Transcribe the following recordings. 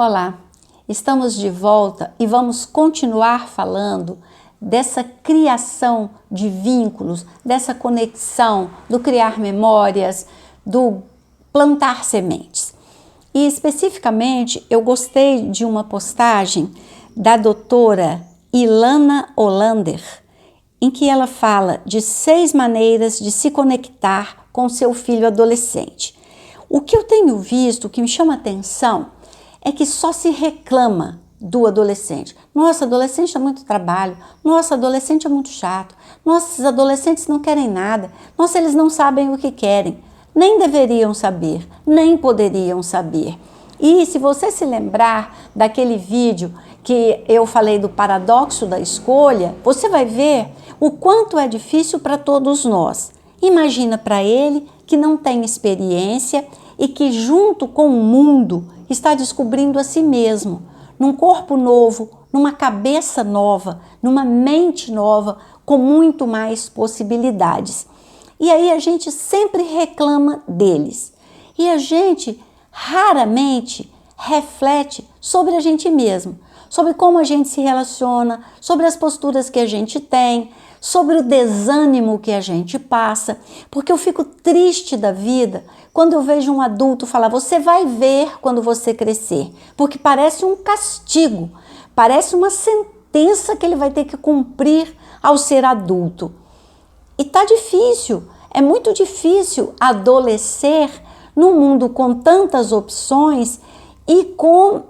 Olá, estamos de volta e vamos continuar falando dessa criação de vínculos, dessa conexão, do criar memórias, do plantar sementes. E especificamente eu gostei de uma postagem da doutora Ilana Olander, em que ela fala de 6 maneiras de se conectar com seu filho adolescente. O que eu tenho visto, o que me chama a atenção, é que só se reclama do adolescente. Nossa, adolescente é muito trabalho. Nossa, adolescente é muito chato. Nossa, esses adolescentes não querem nada. Nossa, eles não sabem o que querem. Nem deveriam saber, nem poderiam saber. E se você se lembrar daquele vídeo que eu falei do paradoxo da escolha, você vai ver o quanto é difícil para todos nós. Imagina para ele que não tem experiência e que junto com o mundo está descobrindo a si mesmo, num corpo novo, numa cabeça nova, numa mente nova, com muito mais possibilidades. E aí a gente sempre reclama deles. E a gente raramente reflete sobre a gente mesmo, sobre como a gente se relaciona, sobre as posturas que a gente tem, sobre o desânimo que a gente passa, porque eu fico triste da vida quando eu vejo um adulto falar: você vai ver quando você crescer, porque parece um castigo, parece uma sentença que ele vai ter que cumprir ao ser adulto. E tá difícil, é muito difícil adolescer num mundo com tantas opções e com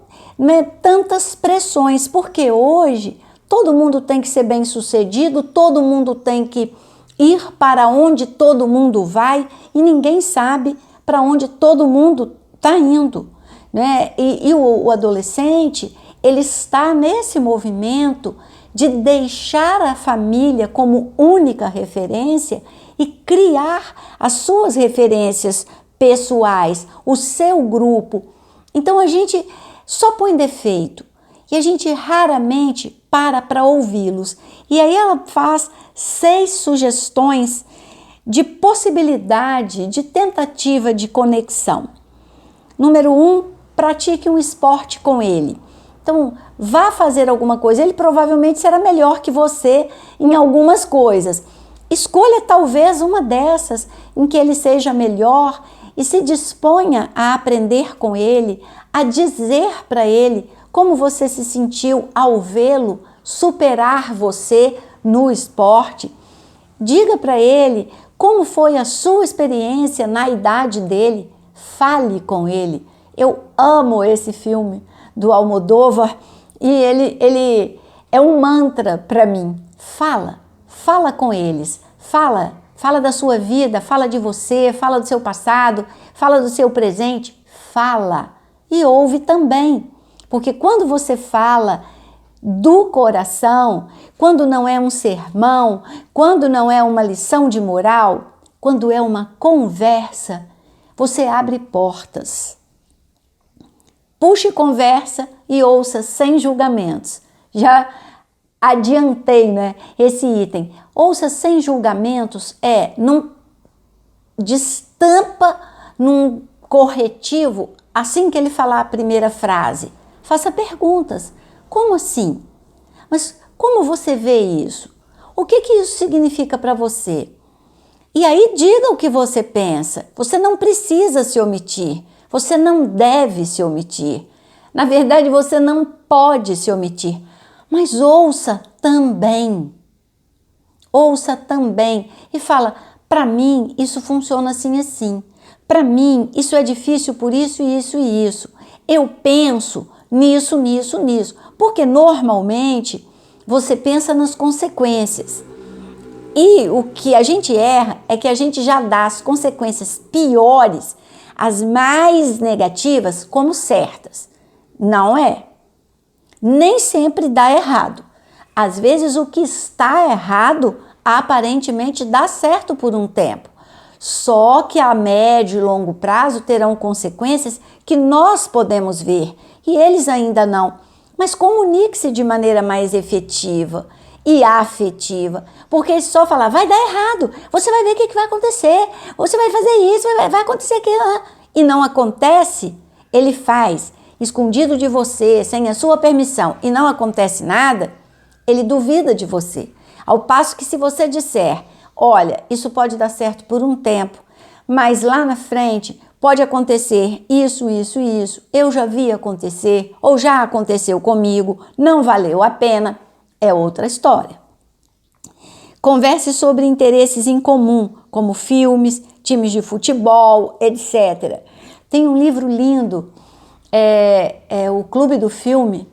tantas pressões, porque hoje todo mundo tem que ser bem-sucedido, todo mundo tem que ir para onde todo mundo vai e ninguém sabe para onde todo mundo está indo, né? E o adolescente, ele está nesse movimento de deixar a família como única referência e criar as suas referências pessoais, o seu grupo. Então a gente só põe defeito e a gente raramente para ouvi-los. E aí ela faz 6 sugestões de possibilidade, de tentativa de conexão. Número 1, pratique um esporte com ele. Então, vá fazer alguma coisa. Ele provavelmente será melhor que você em algumas coisas. Escolha talvez uma dessas em que ele seja melhor e se disponha a aprender com ele, a dizer para ele como você se sentiu ao vê-lo superar você no esporte. Diga para ele como foi a sua experiência na idade dele. Fale com ele. Eu amo esse filme do Almodóvar e ele é um mantra para mim. Fala com eles. Fala da sua vida, fala de você, fala do seu passado, fala do seu presente. Fala e ouve também. Porque quando você fala do coração, quando não é um sermão, quando não é uma lição de moral, quando é uma conversa, você abre portas. Puxe conversa e ouça sem julgamentos. Já adiantei, né, esse item. Ouça sem julgamentos não destampa num corretivo assim que ele falar a primeira frase. Faça perguntas. Como assim? Mas como você vê isso? O que isso significa para você? E aí diga o que você pensa. Você não precisa se omitir. Você não deve se omitir. Na verdade, você não pode se omitir. Mas ouça também. Ouça também. E fala: para mim isso funciona assim assim. Para mim isso é difícil por isso, isso e isso. Eu penso nisso. Porque normalmente você pensa nas consequências. E o que a gente erra é que a gente já dá as consequências piores, as mais negativas, como certas. Não é. Nem sempre dá errado. Às vezes o que está errado aparentemente dá certo por um tempo. Só que a médio e longo prazo terão consequências que nós podemos ver e eles ainda não. Mas comunique-se de maneira mais efetiva e afetiva, porque só falar vai dar errado, você vai ver o que vai acontecer, você vai fazer isso, vai acontecer aquilo, e não acontece, ele faz. escondido de você, sem a sua permissão, e não acontece nada, ele duvida de você. Ao passo que se você disser, olha, isso pode dar certo por um tempo, mas lá na frente pode acontecer isso, isso e isso, eu já vi acontecer, ou já aconteceu comigo, não valeu a pena, é outra história. Converse sobre interesses em comum, como filmes, times de futebol, etc. Tem um livro lindo, o Clube do Filme,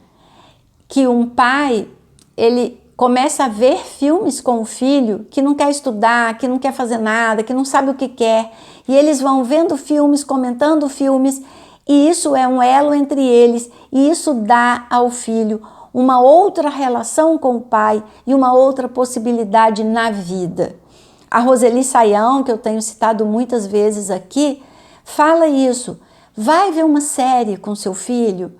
que um pai, ele começa a ver filmes com o filho que não quer estudar, que não quer fazer nada, que não sabe o que quer, e eles vão vendo filmes, comentando filmes, e isso é um elo entre eles, e isso dá ao filho uma outra relação com o pai e uma outra possibilidade na vida. A Roseli Saião, que eu tenho citado muitas vezes aqui, fala isso. Vai ver uma série com seu filho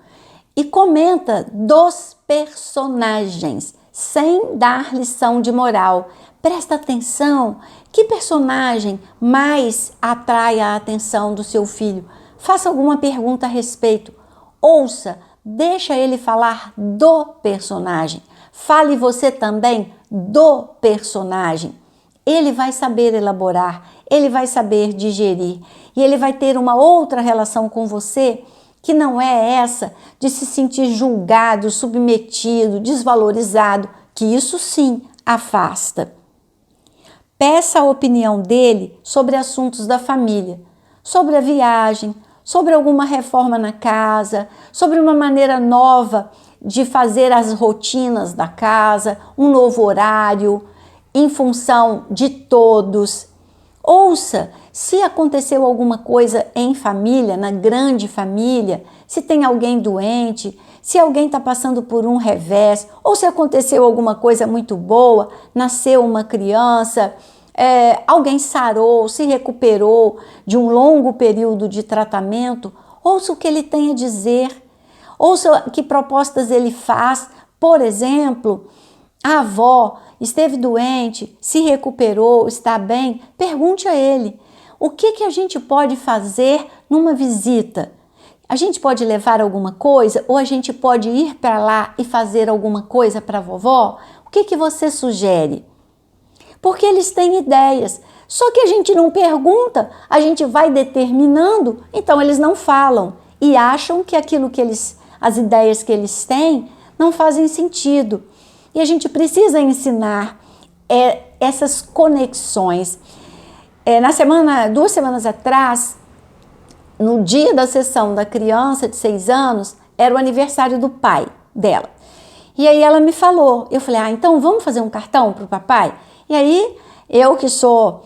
e comenta dos personagens, sem dar lição de moral. Presta atenção, que personagem mais atrai a atenção do seu filho? Faça alguma pergunta a respeito. Ouça, deixa ele falar do personagem. Fale você também do personagem. Ele vai saber elaborar, ele vai saber digerir e ele vai ter uma outra relação com você que não é essa de se sentir julgado, submetido, desvalorizado, que isso sim afasta. Peça a opinião dele sobre assuntos da família, sobre a viagem, sobre alguma reforma na casa, sobre uma maneira nova de fazer as rotinas da casa, um novo horário, em função de todos. Ouça se aconteceu alguma coisa em família, na grande família, se tem alguém doente, se alguém está passando por um revés, ou se aconteceu alguma coisa muito boa, nasceu uma criança, alguém sarou, se recuperou de um longo período de tratamento, ouça o que ele tem a dizer, ouça que propostas ele faz. Por exemplo, a avó esteve doente, se recuperou, está bem, pergunte a ele, o que a gente pode fazer numa visita? A gente pode levar alguma coisa ou a gente pode ir para lá e fazer alguma coisa para a vovó? O que você sugere? Porque eles têm ideias, só que a gente não pergunta, a gente vai determinando, então eles não falam e acham que aquilo que as ideias que eles têm não fazem sentido. E a gente precisa ensinar essas conexões. 2 semanas atrás, no dia da sessão da criança de 6 anos, era o aniversário do pai dela. E aí ela me falou, eu falei, então vamos fazer um cartão para o papai? E aí, eu que sou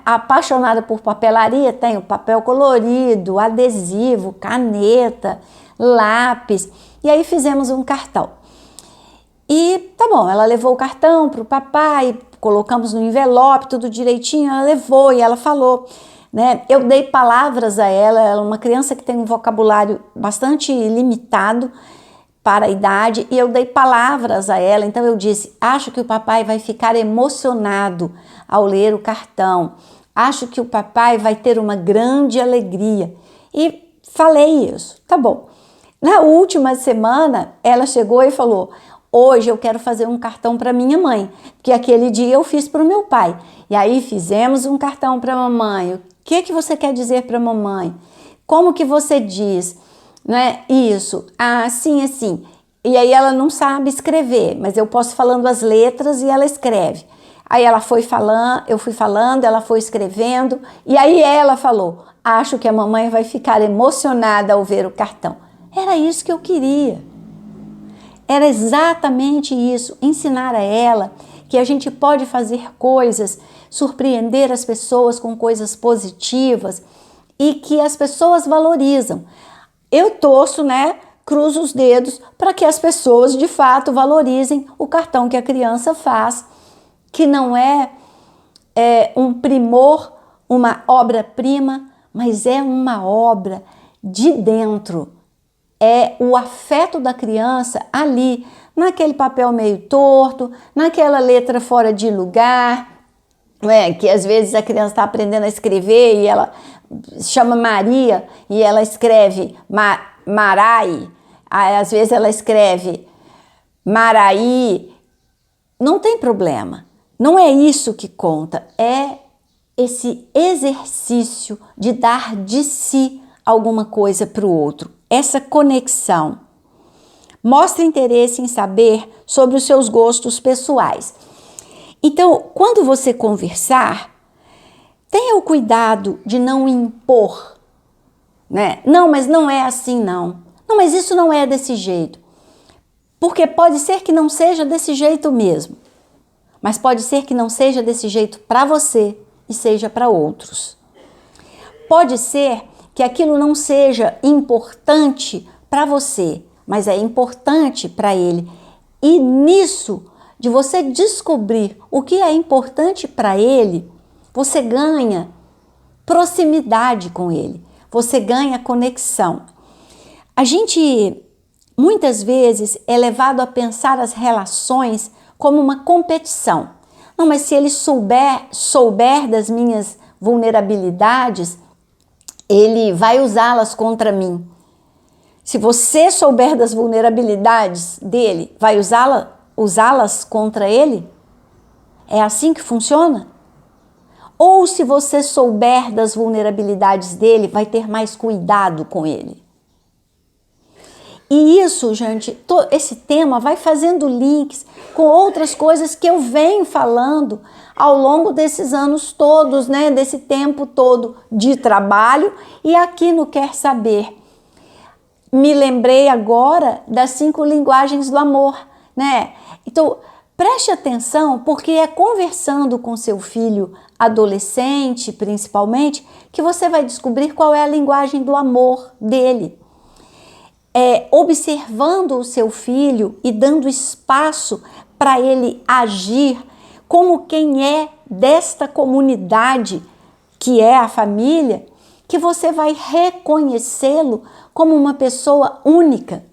apaixonada por papelaria, tenho papel colorido, adesivo, caneta, lápis, e aí fizemos um cartão. E tá bom, ela levou o cartão para o papai, colocamos no envelope, tudo direitinho, ela levou e ela falou, eu dei palavras a ela é uma criança que tem um vocabulário bastante limitado para a idade, e eu dei palavras a ela, então eu disse, acho que o papai vai ficar emocionado ao ler o cartão, acho que o papai vai ter uma grande alegria, e falei isso, tá bom. Na última semana, ela chegou e falou, hoje eu quero fazer um cartão para minha mãe, porque aquele dia eu fiz para o meu pai. E aí fizemos um cartão para a mamãe. O que você quer dizer para a mamãe? Como que você diz? Isso, assim, assim. E aí ela não sabe escrever, mas eu posso falando as letras e ela escreve. Aí ela foi falando, eu fui falando, ela foi escrevendo. E aí ela falou, acho que a mamãe vai ficar emocionada ao ver o cartão. Era isso que eu queria. Era exatamente isso, ensinar a ela que a gente pode fazer coisas, surpreender as pessoas com coisas positivas e que as pessoas valorizam. Eu torço, cruzo os dedos para que as pessoas de fato valorizem o cartão que a criança faz, que não é um primor, uma obra-prima, mas é uma obra de dentro. É o afeto da criança ali, naquele papel meio torto, naquela letra fora de lugar, que às vezes a criança está aprendendo a escrever e ela chama Maria e ela escreve Marai, às vezes ela escreve Maraí, não tem problema. Não é isso que conta, é esse exercício de dar de si alguma coisa para o outro, essa conexão. Mostre interesse em saber sobre os seus gostos pessoais. Então, quando você conversar, tenha o cuidado de não impor, né? Não, mas não é assim, não. Não, mas isso não é desse jeito. Porque pode ser que não seja desse jeito mesmo. Mas pode ser que não seja desse jeito para você e seja para outros. Pode ser que aquilo não seja importante para você, mas é importante para ele. E nisso, de você descobrir o que é importante para ele, você ganha proximidade com ele, você ganha conexão. A gente, muitas vezes, é levado a pensar as relações como uma competição. Não, mas se ele souber das minhas vulnerabilidades, ele vai usá-las contra mim. Se você souber das vulnerabilidades dele, vai usá-las contra ele? É assim que funciona? Ou se você souber das vulnerabilidades dele, vai ter mais cuidado com ele? E isso, gente, esse tema vai fazendo links com outras coisas que eu venho falando ao longo desses anos todos, né? Desse tempo todo de trabalho e aqui no Quer Saber. Me lembrei agora das 5 linguagens do amor, né? Então, preste atenção, porque é conversando com seu filho adolescente, principalmente, que você vai descobrir qual é a linguagem do amor dele. Observando o seu filho e dando espaço para ele agir como quem é desta comunidade que é a família, que você vai reconhecê-lo como uma pessoa única.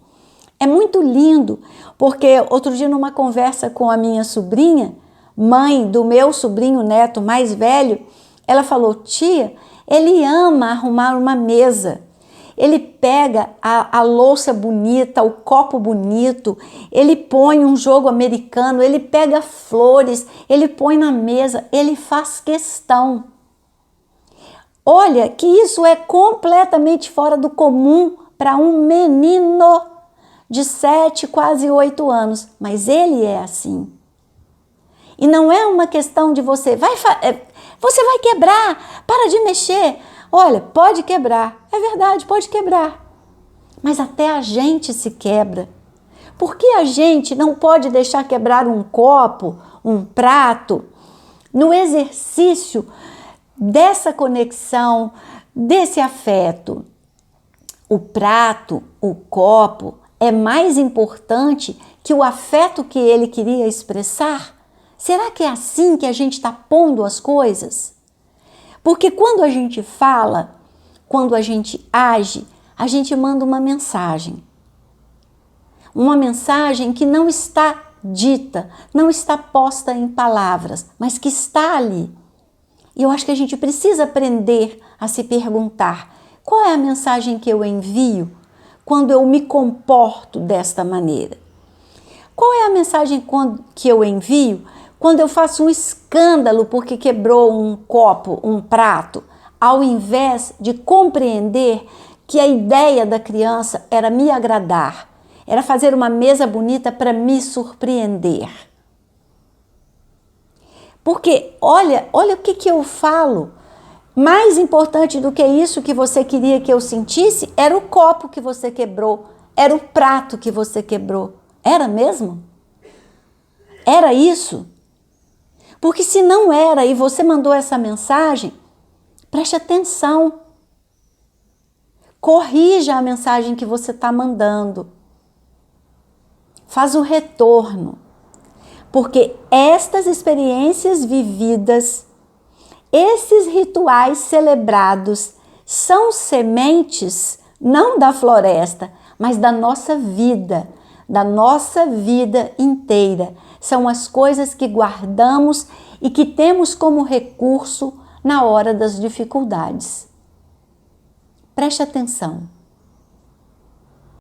É muito lindo, porque outro dia numa conversa com a minha sobrinha, mãe do meu sobrinho neto mais velho, ela falou: tia, ele ama arrumar uma mesa. Ele pega a louça bonita, o copo bonito, ele põe um jogo americano, ele pega flores, ele põe na mesa, ele faz questão. Olha que isso é completamente fora do comum para um menino de 7, quase 8 anos, mas ele é assim. E não é uma questão de você vai quebrar, para de mexer. Olha, pode quebrar, é verdade, pode quebrar. Mas até a gente se quebra. Por que a gente não pode deixar quebrar um copo, um prato, no exercício dessa conexão, desse afeto? O prato, o copo, é mais importante que o afeto que ele queria expressar? Será que é assim que a gente está pondo as coisas? Porque quando a gente fala, quando a gente age, a gente manda uma mensagem. Uma mensagem que não está dita, não está posta em palavras, mas que está ali. E eu acho que a gente precisa aprender a se perguntar: qual é a mensagem que eu envio quando eu me comporto desta maneira? Qual é a mensagem que eu envio quando eu faço um escândalo porque quebrou um copo, um prato, ao invés de compreender que a ideia da criança era me agradar, era fazer uma mesa bonita para me surpreender? Porque olha o que eu falo. Mais importante do que isso que você queria que eu sentisse era o copo que você quebrou, era o prato que você quebrou. Era mesmo? Era isso? Porque se não era e você mandou essa mensagem, preste atenção. Corrija a mensagem que você está mandando. Faz o retorno. Porque estas experiências vividas, esses rituais celebrados, são sementes não da floresta, mas da nossa vida inteira. São as coisas que guardamos e que temos como recurso na hora das dificuldades. Preste atenção.